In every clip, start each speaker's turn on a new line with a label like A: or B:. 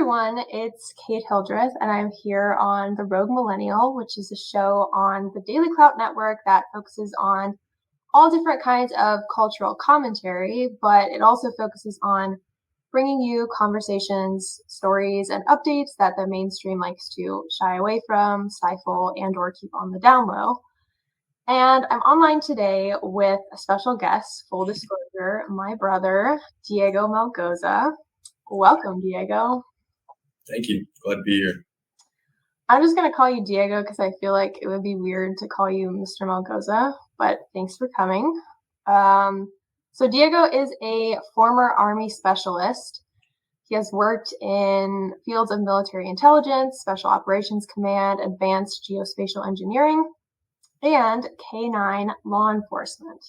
A: everyone, it's Kate Hildreth, and I'm here on The Rogue Millennial, which is a show on the DailyClout network that focuses on all different kinds of cultural commentary, but it also focuses on bringing you conversations, stories, and updates that the mainstream likes to shy away from, stifle, and or keep on the down low. And I'm online today with a special guest, full disclosure, my brother, Diego Melgoza. Welcome, Diego.
B: Thank you. Glad to be here.
A: I'm just going to call you Diego because I feel like it would be weird to call you Mr. Melgoza, but thanks for coming. So Diego is a former Army specialist. He has worked in fields of military intelligence, Special Operations Command, advanced geospatial engineering, and K-9 law enforcement.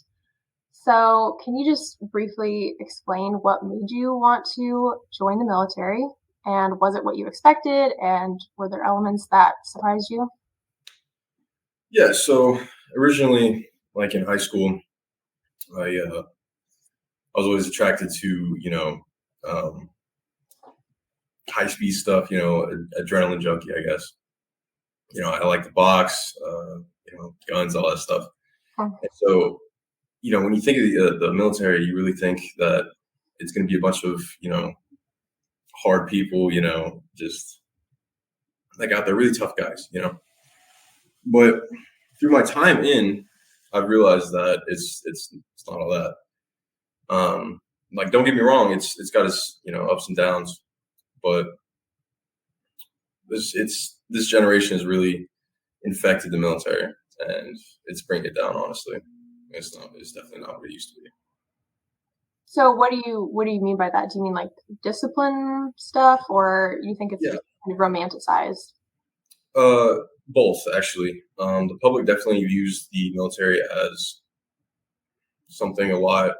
A: So can you just briefly explain what made you want to join the military? And was it what you expected? And were there elements that surprised you?
B: Yeah, so originally, like in high school, I was always attracted to, high-speed stuff, adrenaline junkie, I guess. I like to box, guns, all that stuff. And so, when you think of the military, you really think that it's going to be a bunch of, hard people, just like out there, really tough guys, But through my time in, I've realized that it's not all that. Like, don't get me wrong, it's got its ups and downs, but this generation has really infected the military, and it's bringing it down. Honestly, it's definitely not what it used to be.
A: So what do you mean by that? Do you mean like discipline stuff, or you think it's just kind of romanticized?
B: Both, actually. The public definitely views the military as something a lot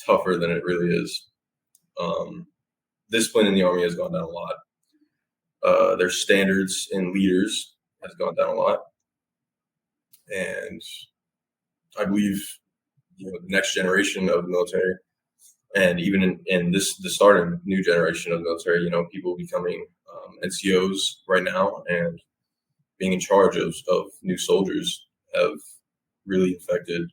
B: tougher than it really is. Discipline in the Army has gone down a lot. Their standards in leaders has gone down a lot. And I believe, the next generation of the military, and even in the starting new generation of the military, people becoming NCOs right now and being in charge of new soldiers have really affected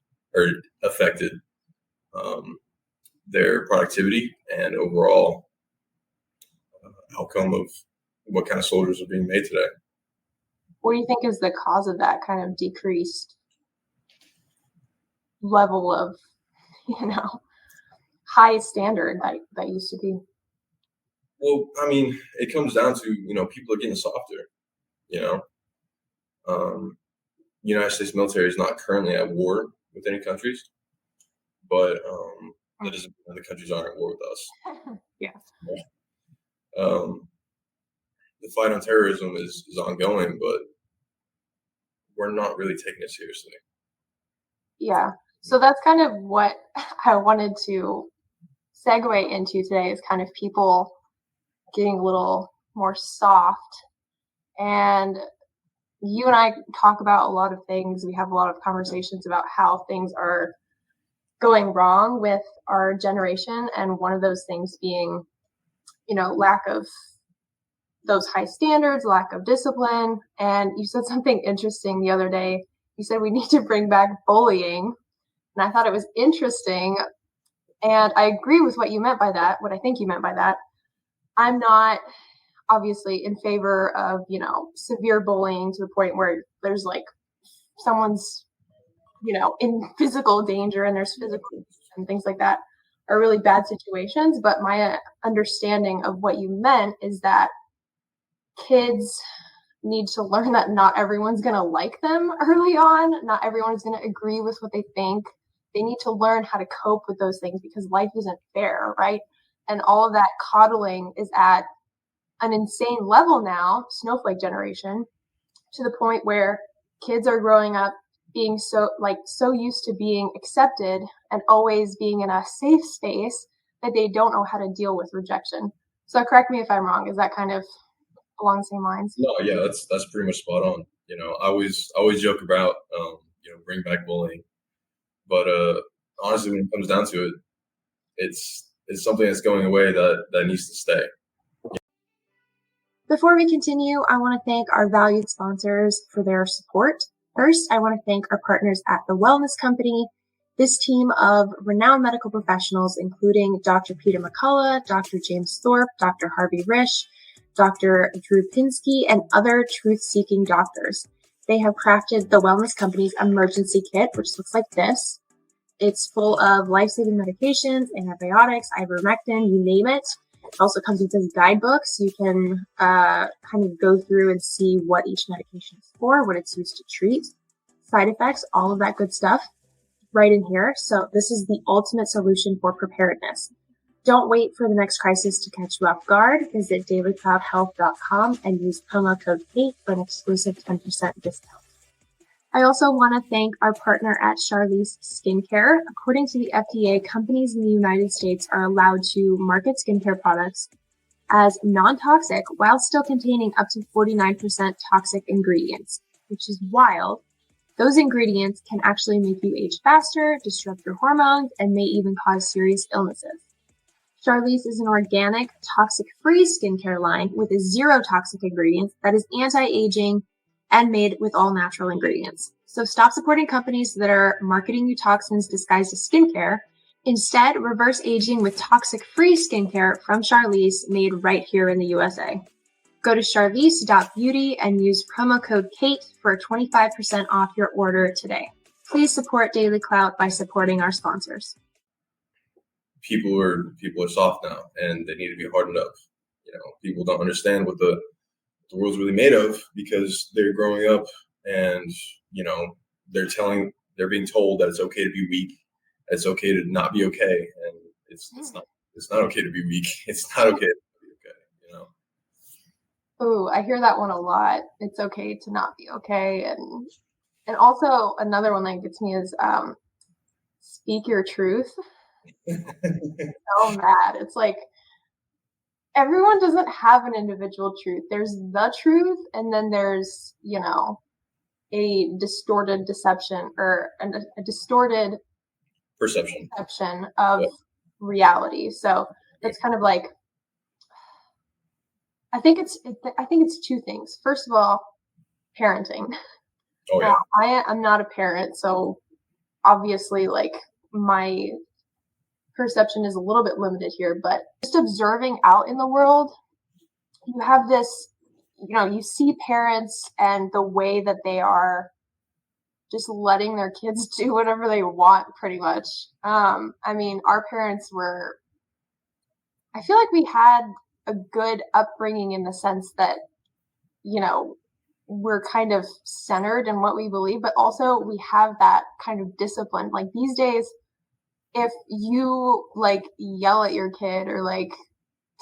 B: their productivity and overall outcome of what kind of soldiers are being made today.
A: What do you think is the cause of that kind of decreased level of, high standard that used to be?
B: Well, I mean, it comes down to, people are getting softer, United States military is not currently at war with any countries, but that doesn't mean the countries aren't at war with us.
A: Yeah.
B: The fight on terrorism is ongoing, but we're not really taking it seriously.
A: Yeah. So that's kind of what I wanted to segue into today, is kind of people getting a little more soft. And you and I talk about a lot of things. We have a lot of conversations about how things are going wrong with our generation. And one of those things being, lack of those high standards, lack of discipline. And you said something interesting the other day. You said we need to bring back bullying. And I thought it was interesting. And I agree with what you meant by that, what I think you meant by that. I'm not obviously in favor of, severe bullying to the point where there's like someone's, in physical danger and there's physical and things like that are really bad situations. But my understanding of what you meant is that kids need to learn that not everyone's going to like them early on. Not everyone is going to agree with what they think. They need to learn how to cope with those things because life isn't fair, right? And all of that coddling is at an insane level now, snowflake generation, to the point where kids are growing up being so used to being accepted and always being in a safe space that they don't know how to deal with rejection. So correct me if I'm wrong. Is that kind of along the same lines?
B: No, yeah, that's pretty much spot on. I always joke about bring back bullying, but honestly, when it comes down to it, it's something that's going away that needs to stay.
A: Before we continue, I want to thank our valued sponsors for their support. First, I want to thank our partners at The Wellness Company. This team of renowned medical professionals, including Dr. Peter McCullough, Dr. James Thorpe, Dr. Harvey Risch, Dr. Drew Pinsky, and other truth-seeking doctors. They have crafted The Wellness Company's emergency kit, which looks like this. It's full of life-saving medications, antibiotics, ivermectin, you name it. It also comes with this guidebook, so you can kind of go through and see what each medication is for, what it's used to treat, side effects, all of that good stuff right in here. So this is the ultimate solution for preparedness. Don't wait for the next crisis to catch you off guard. Visit DailyCloutHealth.com and use promo code KATE for an exclusive 10% discount. I also want to thank our partner at Charlize Skincare. According to the FDA, companies in the United States are allowed to market skincare products as non-toxic while still containing up to 49% toxic ingredients, which is wild. Those ingredients can actually make you age faster, disrupt your hormones, and may even cause serious illnesses. Charlize is an organic, toxic-free skincare line with zero toxic ingredients that is anti-aging and made with all natural ingredients. So stop supporting companies that are marketing you toxins disguised as skincare. Instead, reverse aging with toxic-free skincare from Charlize, made right here in the USA. Go to charlize.beauty and use promo code KATE for 25% off your order today. Please support Daily Clout by supporting our sponsors.
B: People are soft now, and they need to be hardened up. People don't understand what the world's really made of because they're growing up and they're being told that it's okay to be weak, it's okay to not be okay, and it's not okay to be weak. It's not okay to be okay.
A: Oh, I hear that one a lot. It's okay to not be okay, and also another one that gets me is speak your truth. So mad. It's like everyone doesn't have an individual truth. There's the truth, and then there's, a distorted deception or a distorted
B: perception
A: of reality. So it's kind of like, I think it's two things. First of all, parenting.
B: Oh, yeah.
A: Now, I am not a parent, so obviously, like, my perception is a little bit limited here, but just observing out in the world, you have this, you see parents and the way that they are just letting their kids do whatever they want, pretty much. Our parents I feel like we had a good upbringing in the sense that, we're kind of centered in what we believe, but also we have that kind of discipline. Like these days, if you like yell at your kid or like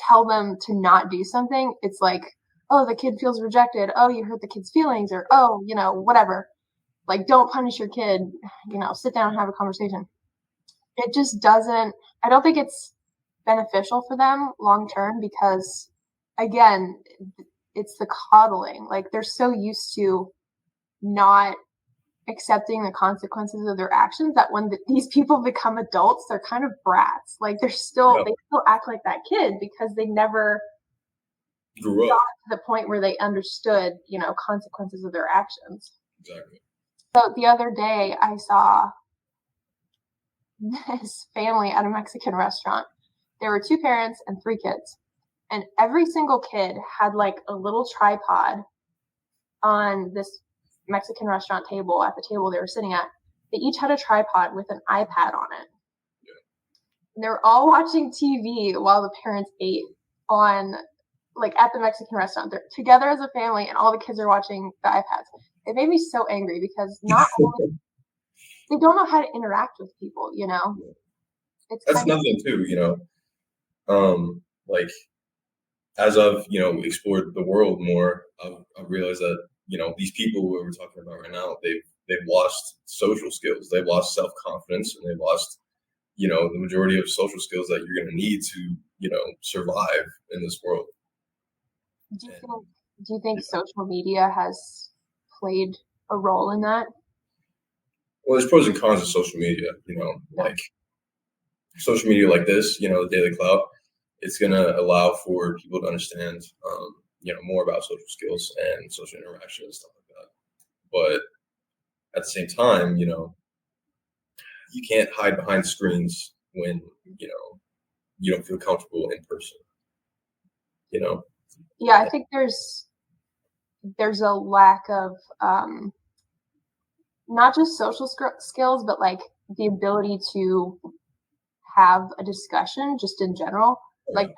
A: tell them to not do something, it's like, oh, the kid feels rejected. Oh, you hurt the kid's feelings, or, oh, whatever. Like, don't punish your kid, sit down and have a conversation. It just doesn't, I don't think it's beneficial for them long term because, again, it's the coddling. Like, they're so used to not accepting the consequences of their actions that when these people become adults, they're kind of brats. Like they still act like that kid because they never
B: grew
A: got
B: up
A: to the point where they understood, consequences of their actions.
B: Exactly.
A: So the other day I saw this family at a Mexican restaurant. There were 2 parents and 3 kids, and every single kid had like a little tripod on this Mexican restaurant table at the table they were sitting at. They each had a tripod with an iPad on it.
B: Yeah.
A: And they were all watching TV while the parents ate at the Mexican restaurant. They're together as a family and all the kids are watching the iPads. It made me so angry because not only they don't know how to interact with people,
B: That's another thing too, as I've, explored the world more, I've realized that, these people who we're talking about right now, they've lost social skills, they've lost self-confidence, and they've lost, the majority of social skills that you're going to need to, survive in this world.
A: Do you think social media has played a role in that?
B: Well, there's pros and cons of social media, like social media like this, the Daily Clout, it's going to allow for people to understand, more about social skills and social interaction and stuff like that. But at the same time, you can't hide behind screens when, you don't feel comfortable in person,
A: Yeah, I think there's a lack of not just social skills, but like the ability to have a discussion just in general. Like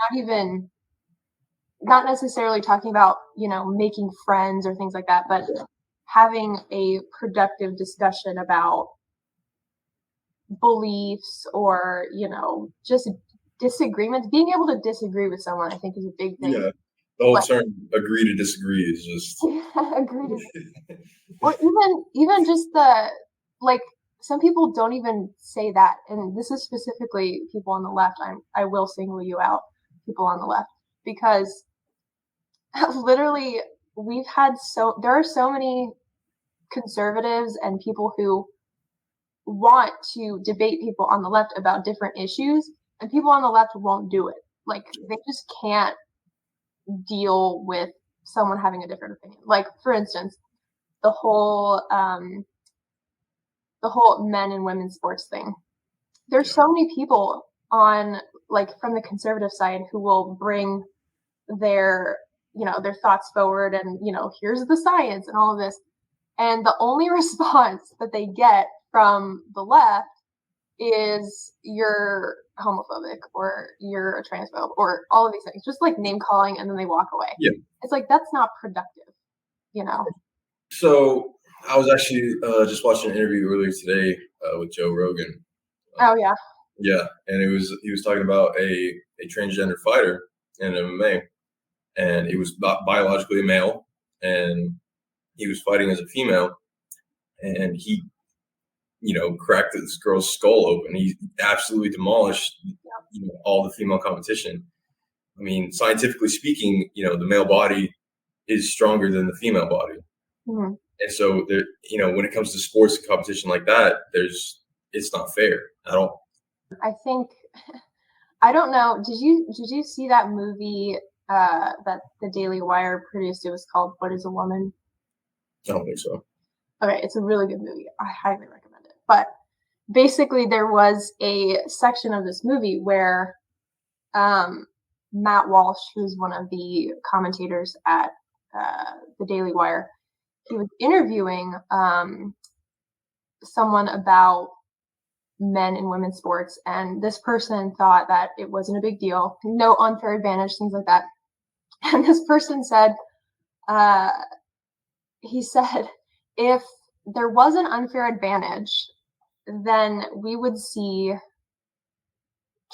A: not necessarily talking about, making friends or things like that, but having a productive discussion about beliefs or, just disagreements. Being able to disagree with someone, I think, is a big thing.
B: Yeah. The whole term agree to disagree is just
A: agree to or even just like some people don't even say that, and this is specifically people on the left. I will single you out, people on the left, because literally there are so many conservatives and people who want to debate people on the left about different issues, and people on the left won't do it. Like, they just can't deal with someone having a different opinion. Like, for instance, the whole men and women sports thing. There's so many people on, like, from the conservative side who will bring their thoughts forward and, here's the science and all of this. And the only response that they get from the left is you're homophobic or you're a transphobe or all of these things, just like name calling, and then they walk away.
B: Yeah.
A: It's like, that's not productive,
B: So I was actually just watching an interview earlier today with Joe Rogan.
A: Oh yeah.
B: Yeah, and he was talking about a transgender fighter in MMA, and he was biologically a male, and he was fighting as a female, and he, cracked this girl's skull open. He absolutely demolished, all the female competition. I mean, scientifically speaking, the male body is stronger than the female body.
A: Mm-hmm.
B: And so there, when it comes to sports and competition like that, it's not fair at all.
A: I think, I don't know. Did you see that movie that the Daily Wire produced? It was called "What Is a Woman?"
B: I don't think so.
A: Okay, it's a really good movie. I highly recommend it. But basically, there was a section of this movie where Matt Walsh, who's one of the commentators at the Daily Wire, he was interviewing someone about men and women's sports, and this person thought that it wasn't a big deal, no unfair advantage, things like that. And this person said, he said, if there was an unfair advantage, then we would see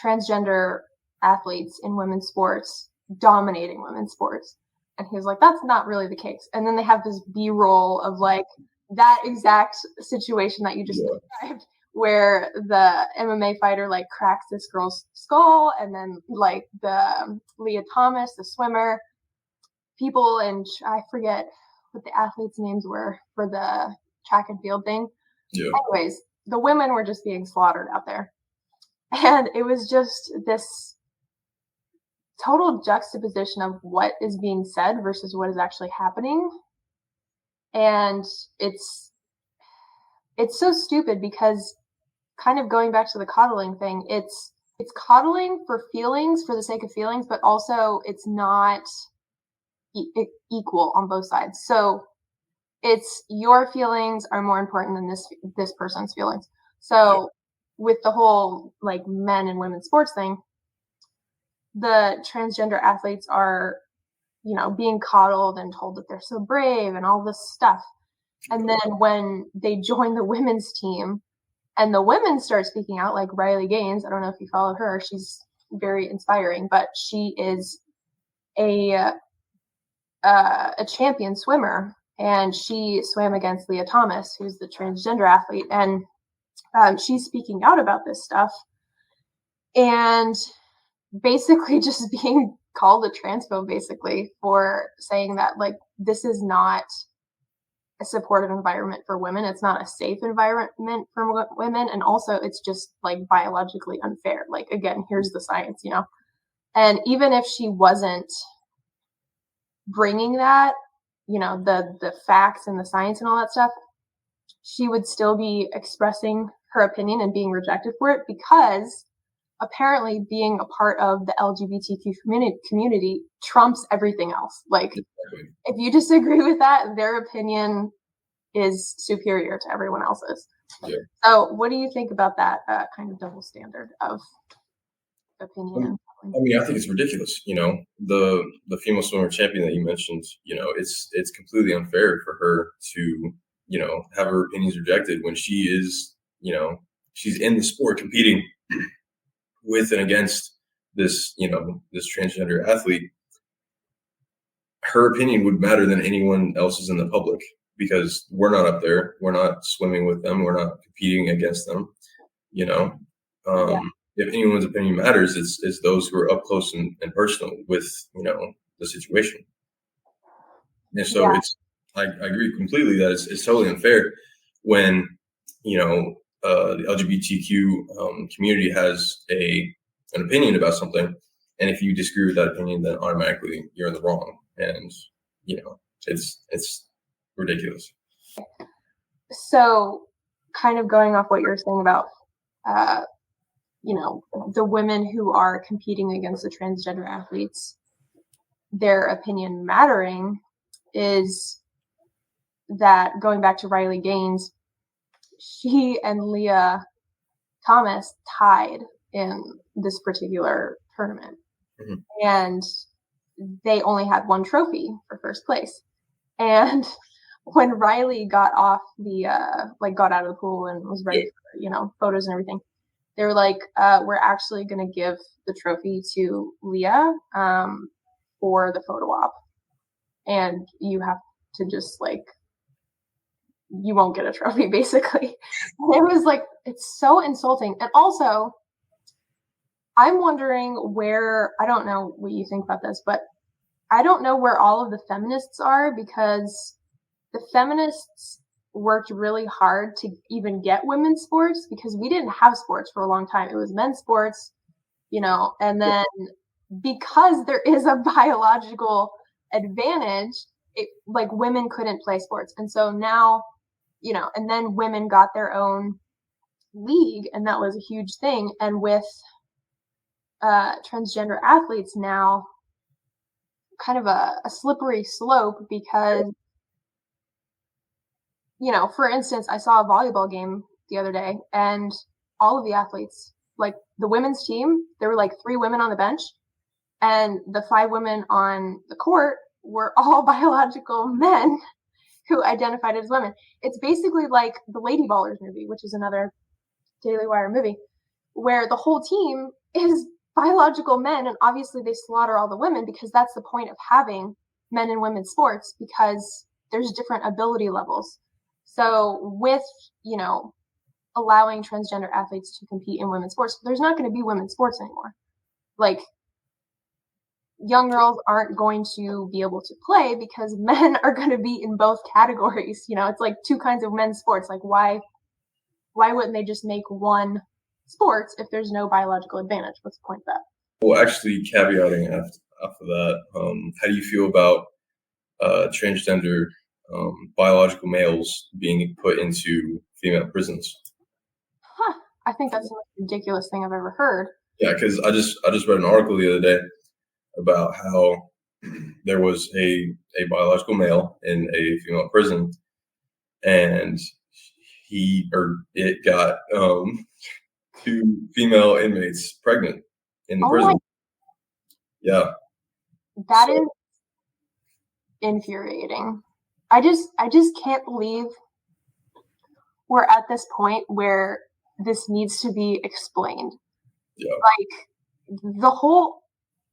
A: transgender athletes in women's sports dominating women's sports. And he was like, that's not really the case. And then they have this B-roll of like that exact situation that you just described, where the MMA fighter like cracks this girl's skull, and then like the Leah Thomas, the swimmer, people, and I forget what the athletes' names were for the track and field thing.
B: Yeah.
A: Anyways, the women were just being slaughtered out there. And it was just this total juxtaposition of what is being said versus what is actually happening. And it's so stupid, because kind of going back to the coddling thing, it's coddling for feelings, for the sake of feelings, but also it's not equal on both sides. So it's your feelings are more important than this person's feelings. So with the whole like men and women's sports thing, the transgender athletes are, being coddled and told that they're so brave and all this stuff. And then when they join the women's team and the women start speaking out, like Riley Gaines, I don't know if you follow her, she's very inspiring, but she is a champion swimmer, and she swam against Leah Thomas, who's the transgender athlete, and she's speaking out about this stuff and basically just being called a transphobe, basically, for saying that like this is not a supportive environment for women, it's not a safe environment for women, and also it's just like biologically unfair. Like, again, here's the science, and even if she wasn't bringing that, the facts and the science and all that stuff, she would still be expressing her opinion and being rejected for it, because apparently being a part of the LGBTQ community trumps everything else. Like, if you disagree with that, their opinion is superior to everyone else's.
B: Yeah.
A: So what do you think about that kind of double standard of opinion?
B: I mean, I think it's ridiculous. The female swimmer champion that you mentioned, it's completely unfair for her to, have her opinions rejected when she is, she's in the sport competing with and against this, this transgender athlete. Her opinion would matter than anyone else's in the public, because we're not up there. We're not swimming with them. We're not competing against them. If anyone's opinion matters, it's those who are up close and personal with, the situation. And so I agree completely that it's totally unfair when, the LGBTQ community has an opinion about something. And if you disagree with that opinion, then automatically you're in the wrong. And, it's ridiculous.
A: So kind of going off what you're saying about, the women who are competing against the transgender athletes, their opinion mattering, is that going back to Riley Gaines, she and Leah Thomas tied in this particular tournament.
B: Mm-hmm.
A: And they only had one trophy for first place. And when Riley got off got out of the pool and was ready for, photos and everything, they were like, we're actually going to give the trophy to Leah for the photo op. And you have to just you won't get a trophy, basically. And it was it's so insulting. And also, I'm wondering where, I don't know what you think about this, but I don't know where all of the feminists are, because the feminists worked really hard to even get women's sports, because we didn't have sports for a long time. It was men's sports, and then because there is a biological advantage, women couldn't play sports. And so now, and then women got their own league, and that was a huge thing. And with transgender athletes now, kind of a slippery slope, because for instance, I saw a volleyball game the other day, and all of the athletes, the women's team, there were 3 women on the bench, and the 5 women on the court were all biological men who identified as women. It's basically like the Lady Ballers movie, which is another Daily Wire movie, where the whole team is biological men, and obviously they slaughter all the women, because that's the point of having men and women's sports, because there's different ability levels. So with, allowing transgender athletes to compete in women's sports, there's not going to be women's sports anymore. Young girls aren't going to be able to play, because men are going to be in both categories. It's 2 kinds of men's sports. Why wouldn't they just make one sports if there's no biological advantage? What's the point of that?
B: Well, actually, caveating after that, how do you feel about transgender biological males being put into female prisons?
A: I think that's the most ridiculous thing I've ever heard.
B: Yeah, because I just read an article the other day about how there was a biological male in a female prison, and it got 2 female inmates pregnant in the prison. Yeah,
A: that is infuriating. I just can't believe we're at this point where this needs to be explained.
B: Yeah.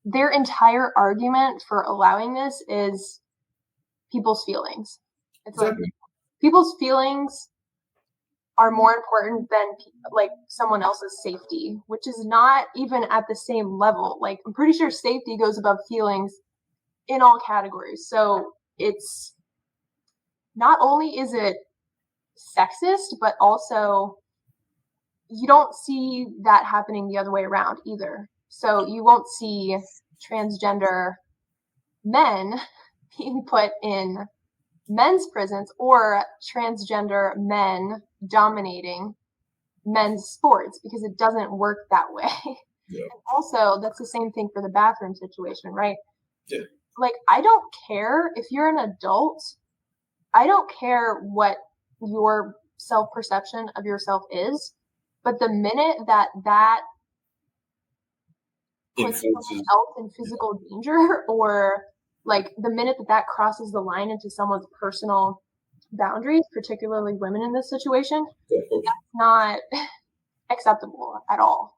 A: Their entire argument for allowing this is people's feelings. It's
B: exactly.
A: People's feelings are more important than someone else's safety, which is not even at the same level. I'm pretty sure safety goes above feelings in all categories. So it's not only is it sexist, but also you don't see that happening the other way around either. So you won't see transgender men being put in men's prisons or transgender men dominating men's sports, because it doesn't work that way.
B: Yeah.
A: And also, that's the same thing for the bathroom situation, right?
B: Yeah.
A: Like, I don't care if you're an adult. I don't care what your self-perception of yourself is, but the minute that puts someone else in physical danger, or like the minute that crosses the line into someone's personal boundaries, particularly women in this situation, that's not acceptable at all,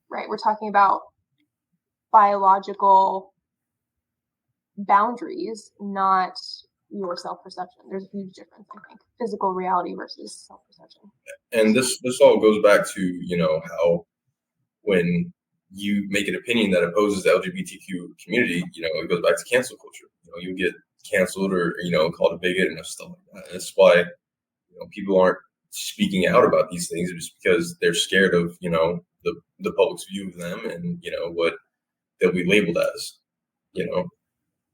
A: right? We're talking about biological boundaries, not your self-perception. There's a huge difference, I think, physical reality versus self-perception.
B: And this all goes back to, how when you make an opinion that opposes the LGBTQ community, it goes back to cancel culture. You get canceled or, called a bigot and stuff like that. That's why, people aren't speaking out about these things, just because they're scared of, the public's view of them and, what they'll be labeled as,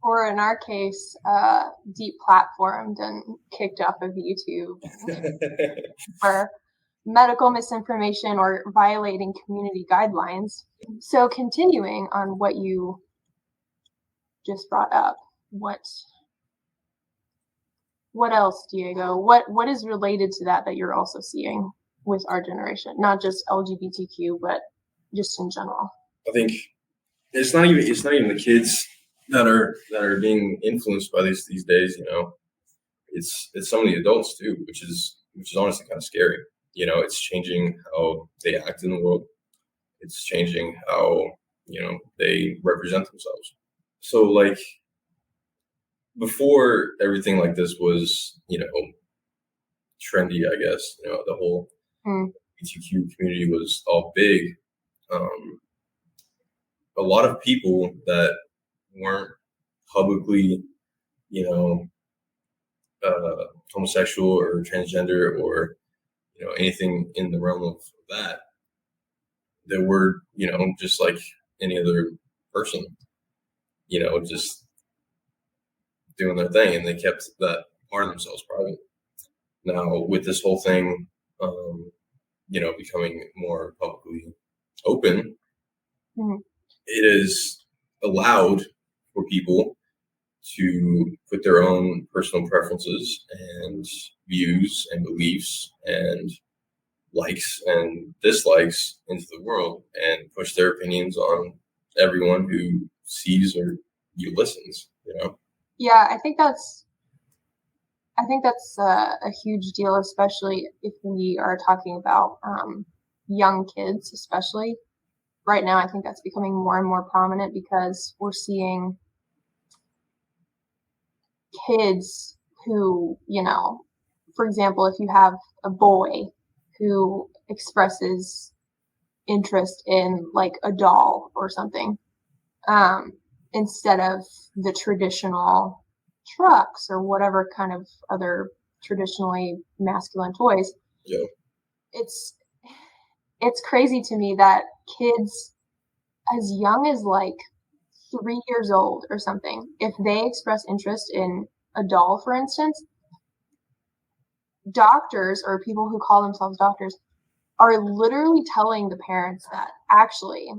A: Or in our case, deplatformed and kicked off of YouTube for medical misinformation or violating community guidelines. So continuing on what you just brought up, what else, Diego? What is related to that you're also seeing with our generation, not just LGBTQ, but just in general?
B: I think it's not even the kids that are being influenced by these days. It's some of the adults too, which is honestly kind of scary. It's changing how they act in the world. It's changing how they represent themselves. So like before everything like this was trendy, I guess, the whole LGBTQ community was all big. A lot of people that weren't publicly, homosexual or transgender or, anything in the realm of that, they were, just like any other person, just doing their thing, and they kept that part of themselves private. Now, with this whole thing, becoming more publicly open, it is allowed for people to put their own personal preferences and views and beliefs and likes and dislikes into the world and push their opinions on everyone who sees or listens.
A: Yeah, I think that's a huge deal, especially if we are talking about young kids, especially. Right now, I think that's becoming more and more prominent because we're seeing kids who, for example, if you have a boy who expresses interest in like a doll or something, instead of the traditional trucks or whatever kind of other traditionally masculine toys.
B: Yeah.
A: It's crazy to me that kids as young as like 3 years old or something, if they express interest in a doll, for instance, doctors or people who call themselves doctors are literally telling the parents that actually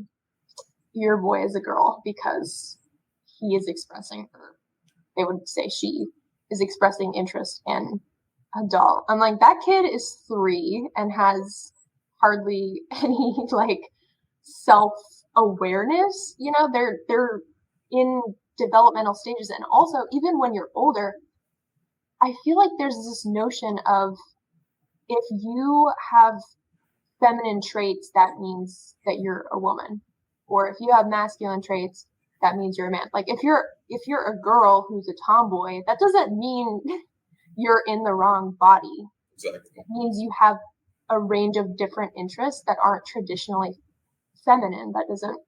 A: your boy is a girl because he is expressing, or they would say she is expressing interest in a doll. I'm like, that kid is 3 and has hardly any like self-awareness. They're in developmental stages. And also, even when you're older, I feel like there's this notion of if you have feminine traits, that means that you're a woman, or if you have masculine traits, that means you're a man. Like if you're a girl who's a tomboy, that doesn't mean you're in the wrong body.
B: Exactly.
A: It means you have a range of different interests that aren't traditionally feminine. That doesn't.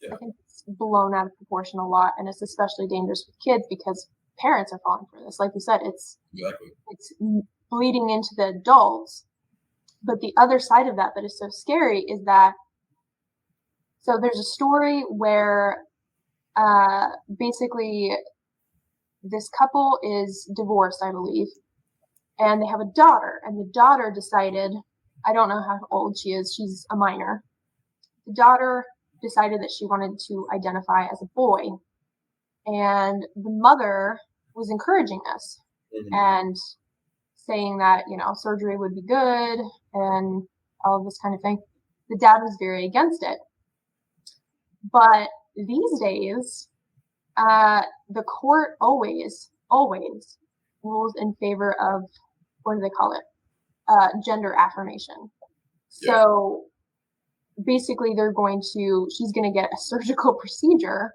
A: Yeah. I think it's blown out of proportion a lot, and it's especially dangerous with kids because parents are falling for this. Like you said, it's bleeding into the adults. But the other side of that is so scary is that, so there's a story where basically this couple is divorced, I believe, and they have a daughter, and the daughter decided, I don't know how old she is, she's a minor. The daughter decided that she wanted to identify as a boy, and the mother was encouraging this and saying that, surgery would be good and all of this kind of thing. The dad was very against it. But these days, the court always rules in favor of, what do they call it? Gender affirmation.
B: Yeah.
A: So basically she's going to get a surgical procedure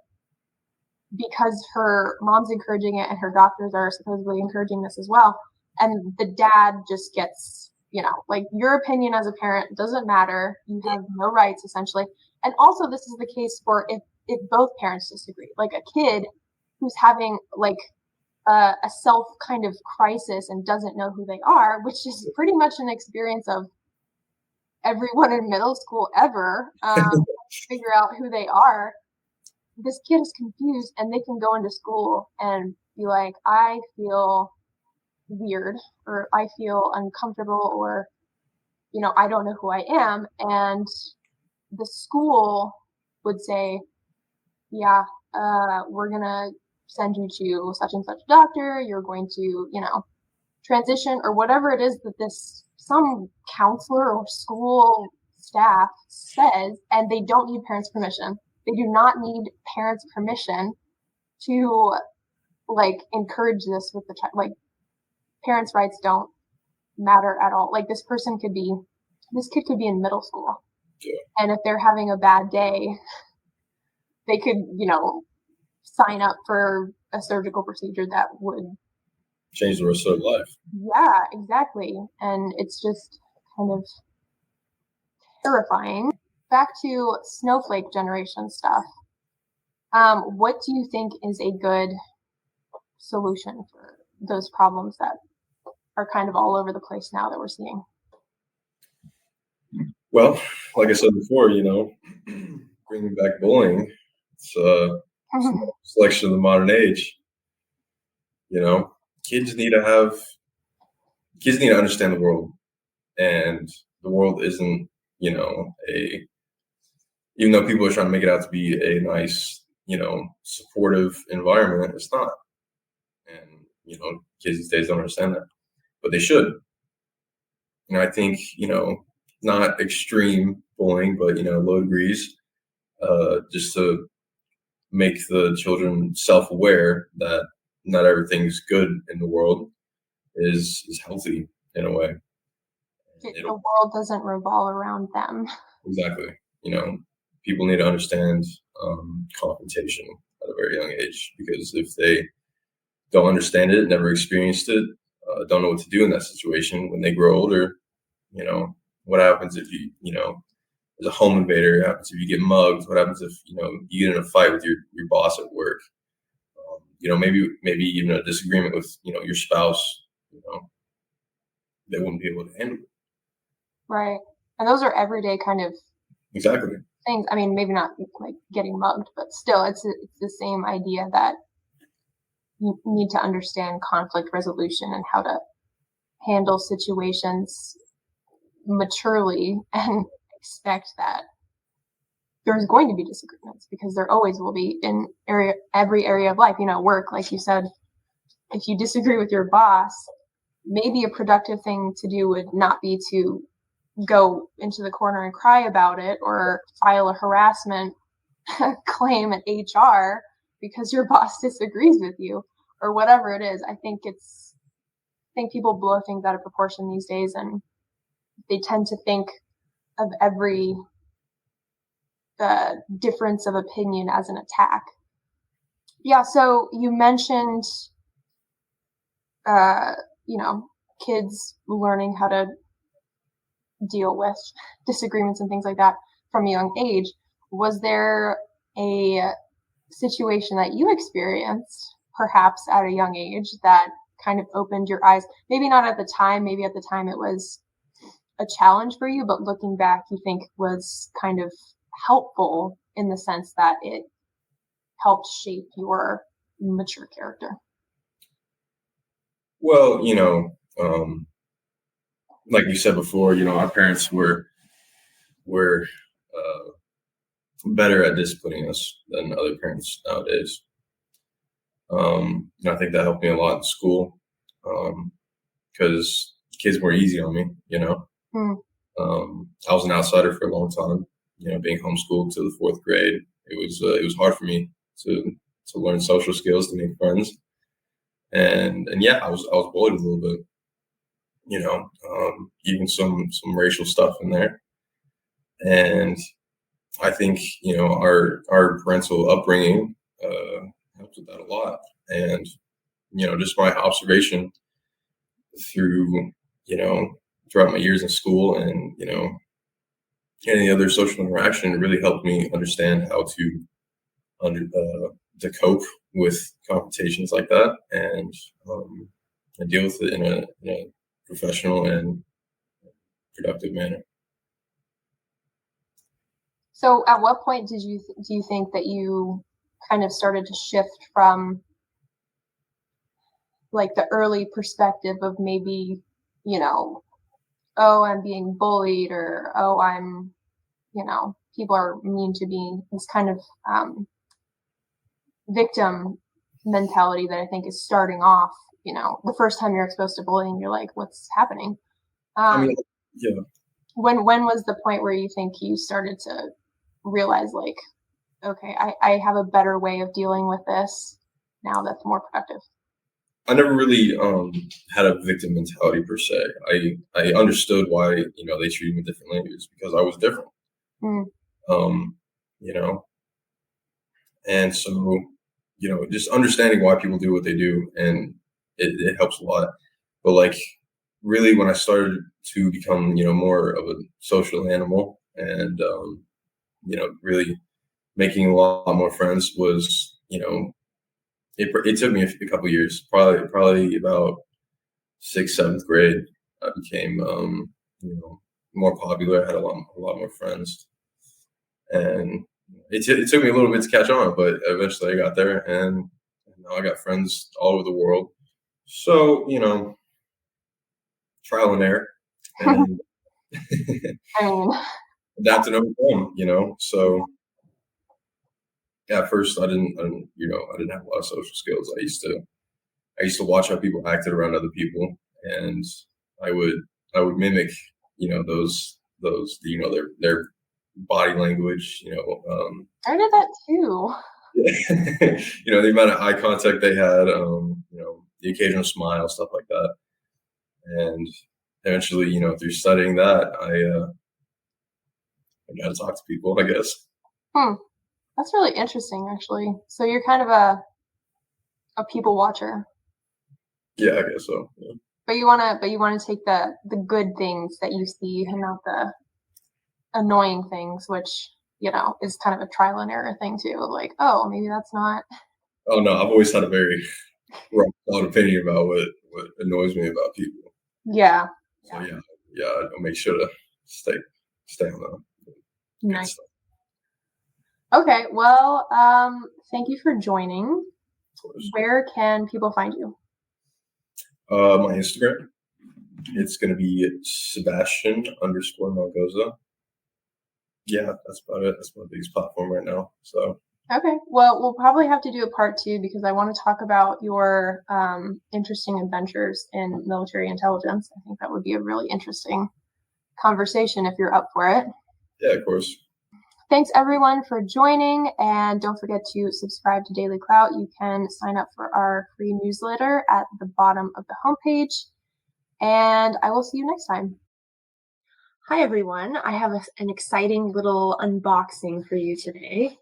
A: because her mom's encouraging it and her doctors are supposedly encouraging this as well. And the dad just gets, your opinion as a parent doesn't matter. You have no rights, essentially. And also this is the case for if both parents disagree, like a kid who's having a self kind of crisis and doesn't know who they are, which is pretty much an experience of everyone in middle school ever, figure out who they are. This kid is confused and they can go into school and be like, I feel weird, or I feel uncomfortable, or, I don't know who I am. And the school would say, yeah, we're going to send you to such and such doctor. You're going to, transition, or whatever it is that some counselor or school staff says, and they don't need parents' permission. They do not need parents' permission to encourage this with the child. Parents' rights don't matter at all. This kid could be in middle school.
B: Yeah.
A: And if they're having a bad day, they could, sign up for a surgical procedure that would
B: change the rest of their life.
A: Yeah, exactly. And it's just kind of terrifying. Back to snowflake generation stuff. What do you think is a good solution for those problems that are kind of all over the place now that we're seeing?
B: Well, like I said before, bringing back bullying, it's a selection of the modern age. Kids need to understand the world, and the world isn't, even though people are trying to make it out to be a nice, supportive environment, it's not. And, kids these days don't understand that, but they should. I think, not extreme bullying, but, low degrees, just to make the children self-aware that not everything's good in the world is healthy in a way.
A: The world doesn't revolve around them.
B: Exactly. People need to understand confrontation at a very young age, because if they don't understand it, never experienced it, don't know what to do in that situation when they grow older, what happens if you there's a home invader, what happens if you get mugged, what happens if, you get in a fight with your boss at work, maybe even a disagreement with, your spouse, they wouldn't be able to handle it.
A: Right. And those are everyday kind of
B: exactly
A: things. I mean, maybe not like getting mugged, but still it's the same idea that you need to understand conflict resolution and how to handle situations maturely and expect that there's going to be disagreements, because there always will be in every area of life. Work, like you said, if you disagree with your boss, maybe a productive thing to do would not be to go into the corner and cry about it or file a harassment claim at HR because your boss disagrees with you, or whatever it is. I think people blow things out of proportion these days, and they tend to think of every difference of opinion as an attack. Yeah, so you mentioned, kids learning how to deal with disagreements and things like that from a young age. Was there a situation that you experienced, perhaps at a young age, that kind of opened your eyes? Maybe not at the time, maybe at the time it was a challenge for you, but looking back, you think was kind of helpful in the sense that it helped shape your mature character?
B: Well, like you said before, our parents were uh, better at disciplining us than other parents nowadays. And I think that helped me a lot in school because kids were easy on me.
A: Hmm.
B: I was an outsider for a long time. Being homeschooled to the fourth grade, it was hard for me to learn social skills, to make friends, and yeah, I was bullied a little bit. Even some racial stuff in there, and I think our parental upbringing helped with that a lot, and just my observation through you know throughout my years in school and any other social interaction really helped me understand how to cope with confrontations like that and deal with it in a professional and productive manner.
A: So at what point do you think that you kind of started to shift from like the early perspective of maybe, you know, oh, I'm being bullied, or oh, people are mean to me, this kind of victim mentality that I think is starting off, the first time you're exposed to bullying, you're like, what's happening?
B: I mean,
A: Um,
B: yeah,
A: when was the point where you think you started to realize, like, okay, I have a better way of dealing with this now that's more productive?
B: I never really had a victim mentality per se. I understood why they treated me differently. It was because I was different.
A: Mm.
B: Um, you know, and so just understanding why people do what they do, and it helps a lot. But like really, when I started to become more of a social animal and really making a lot more friends was it took me a couple years, probably about sixth, seventh grade. I became more popular. I had a lot more friends, and it took me a little bit to catch on, but eventually I got there, and now I got friends all over the world. So trial and error, and
A: I mean,
B: adapt and overcome. So yeah, at first I didn't have a lot of social skills. I used to watch how people acted around other people, and I would I would mimic those their body language.
A: I did that too.
B: The amount of eye contact they had, the occasional smile, stuff like that, and eventually, through studying that, I got to talk to people, I guess.
A: Hmm. That's really interesting, actually. So you're kind of a people watcher,
B: Yeah, I guess so. Yeah.
A: but you wanna take the good things that you see and not the annoying things, which is kind of a trial and error thing too. Like, oh, maybe that's not.
B: Oh no, I've always had a very broad opinion about what annoys me about people.
A: Yeah.
B: So
A: Yeah.
B: yeah, I'll make sure to stay stay on the good
A: Nice.
B: stuff.
A: Okay. Well, thank you for joining.
B: Of course.
A: Where can people find you?
B: My Instagram, it's gonna be Sebastian_Malgoza. Yeah, that's about it. That's my biggest platform right now. So
A: Okay. Well, we'll probably have to do a part two because I want to talk about your interesting adventures in military intelligence. I think that would be a really interesting conversation if you're up for it.
B: yeah, of course.
A: Thanks everyone for joining, and don't forget to subscribe to DailyClout. You can sign up for our free newsletter at the bottom of the homepage, and I will see you next time. Hi everyone, I have an exciting little unboxing for you today.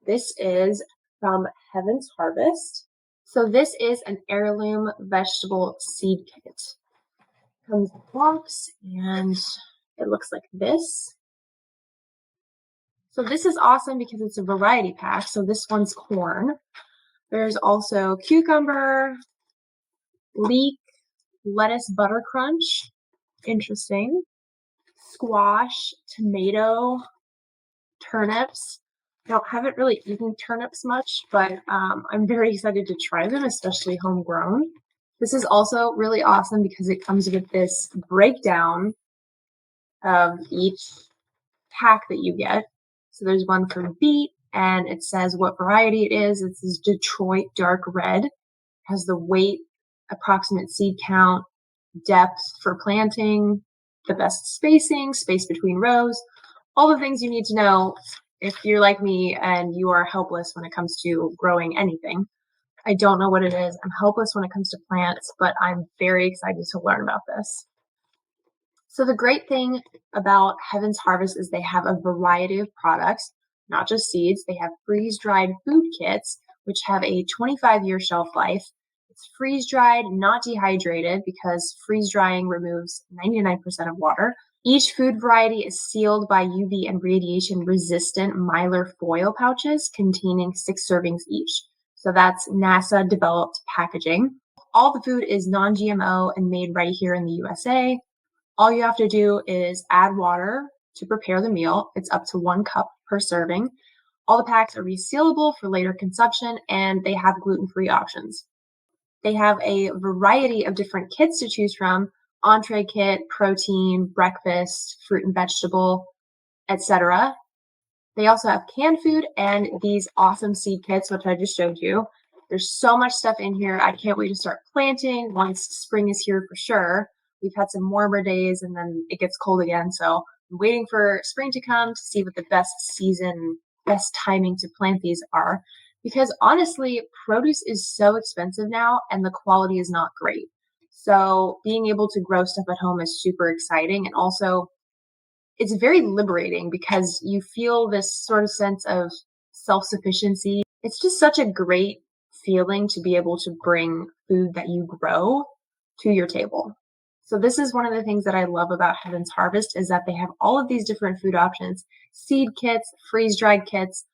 A: This is from Heaven's Harvest. So this is an heirloom vegetable seed kit. Comes in a box and it looks like this. So this is awesome because it's a variety pack. So this one's corn. There's also cucumber, leek, lettuce butter crunch. Interesting. Squash, tomato, turnips. I haven't really eaten turnips much, but I'm very excited to try them, especially homegrown. This is also really awesome because it comes with this breakdown of each pack that you get. So there's one for beet, and it says what variety it is. It says Detroit Dark Red. It has the weight, approximate seed count, depth for planting, the best spacing, space between rows, all the things you need to know if you're like me and you are helpless when it comes to growing anything. I don't know what it is. I'm helpless when it comes to plants, but I'm very excited to learn about this. So the great thing about Heaven's Harvest is they have a variety of products, not just seeds. They have freeze-dried food kits, which have a 25-year shelf life. It's freeze-dried, not dehydrated, because freeze-drying removes 99% of water. Each food variety is sealed by UV and radiation-resistant mylar foil pouches containing 6 servings each. So that's NASA-developed packaging. All the food is non-GMO and made right here in the USA. All you have to do is add water to prepare the meal. It's up to 1 cup per serving. All the packs are resealable for later consumption, and they have gluten-free options. They have a variety of different kits to choose from: entree kit, protein, breakfast, fruit and vegetable, etc. They also have canned food and these awesome seed kits, which I just showed you. There's so much stuff in here. I can't wait to start planting once spring is here for sure. We've had some warmer days and then it gets cold again. So I'm waiting for spring to come to see what the best season, best timing to plant these are. Because honestly, produce is so expensive now and the quality is not great. So being able to grow stuff at home is super exciting. And also, it's very liberating because you feel this sort of sense of self-sufficiency. It's just such a great feeling to be able to bring food that you grow to your table. So this is one of the things that I love about Heaven's Harvest is that they have all of these different food options, seed kits, freeze-dried kits,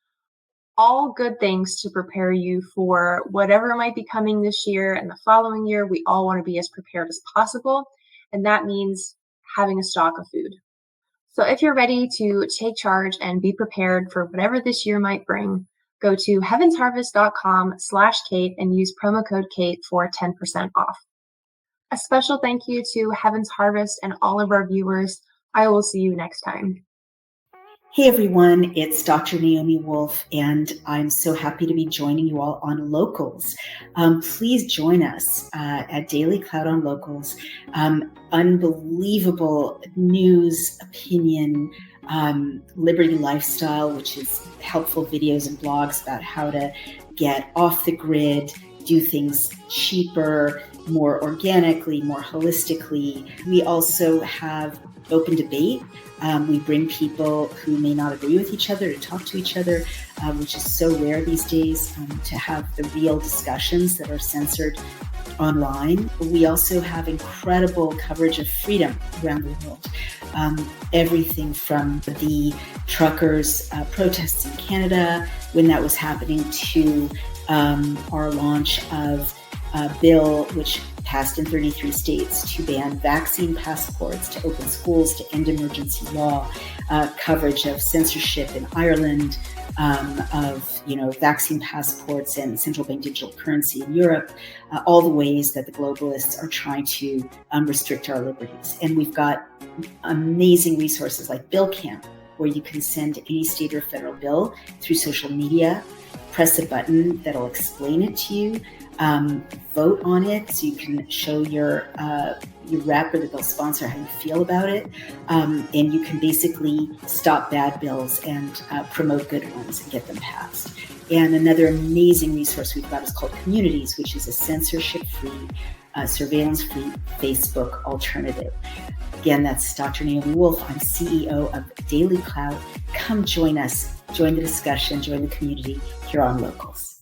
A: all good things to prepare you for whatever might be coming this year and the following year. We all want to be as prepared as possible, and that means having a stock of food. So if you're ready to take charge and be prepared for whatever this year might bring, go to heavensharvest.com/Kate and use promo code Kate for 10% off. A special thank you to Heaven's Harvest and all of our viewers. I will see you next time.
C: Hey everyone, it's Dr. Naomi Wolf, and I'm so happy to be joining you all on Locals. Please join us at DailyClout on Locals. Unbelievable news, opinion, liberty lifestyle, which is helpful videos and blogs about how to get off the grid, do things cheaper, more organically, more holistically. We also have open debate. We bring people who may not agree with each other to talk to each other, which is so rare these days, to have the real discussions that are censored online. We also have incredible coverage of freedom around the world. Everything from the truckers' protests in Canada, when that was happening, to our launch of a bill which passed in 33 states to ban vaccine passports, to open schools, to end emergency law, coverage of censorship in Ireland, of vaccine passports and central bank digital currency in Europe, all the ways that the globalists are trying to restrict our liberties. And we've got amazing resources like Bill Camp, where you can send any state or federal bill through social media, press a button that'll explain it to you, vote on it so you can show your rep or the bill sponsor how you feel about it, and you can basically stop bad bills and promote good ones and get them passed. And another amazing resource we've got is called Communities, which is a censorship-free, surveillance-free Facebook alternative. Again, that's Dr. Naomi Wolf. I'm CEO of DailyClout. Come join us, join the discussion, join the community here on Locals.